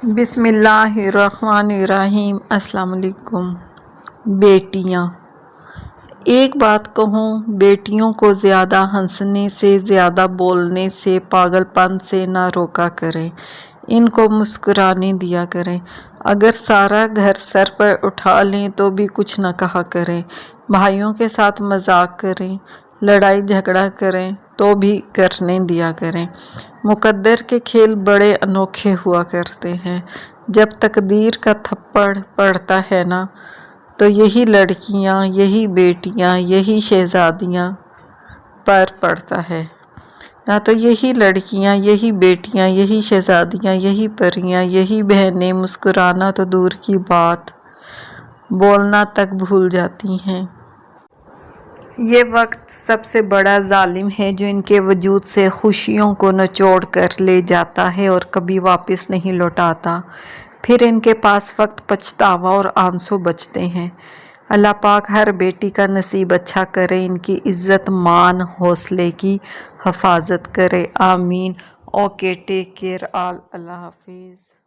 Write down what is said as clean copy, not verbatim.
بسم اللہ الرحمن الرحیم۔ السلام علیکم۔ بیٹیاں، ایک بات کہوں، بیٹیوں کو زیادہ ہنسنے سے، زیادہ بولنے سے، پاگل پن سے نہ روکا کریں، ان کو مسکرانے دیا کریں۔ اگر سارا گھر سر پر اٹھا لیں تو بھی کچھ نہ کہا کریں۔ بھائیوں کے ساتھ مذاق کریں، لڑائی جھگڑا کریں تو بھی کرنے دیا کریں۔ مقدر کے کھیل بڑے انوکھے ہوا کرتے ہیں۔ جب تقدیر کا تھپڑ پڑتا ہے نا، تو یہی لڑکیاں، یہی بیٹیاں، یہی شہزادیاں پر پڑتا ہے۔ نہ تو یہی لڑکیاں، یہی بیٹیاں، یہی شہزادیاں، یہی پریاں، یہی بہنیں مسکرانا تو دور کی بات، بولنا تک بھول جاتی ہیں۔ یہ وقت سب سے بڑا ظالم ہے جو ان کے وجود سے خوشیوں کو نچوڑ کر لے جاتا ہے اور کبھی واپس نہیں لوٹاتا۔ پھر ان کے پاس وقت پچھتاوا اور آنسو بچتے ہیں۔ اللہ پاک ہر بیٹی کا نصیب اچھا کرے، ان کی عزت مان حوصلے کی حفاظت کرے، آمین۔ اوکے، ٹیک کیئر آل، اللہ حافظ۔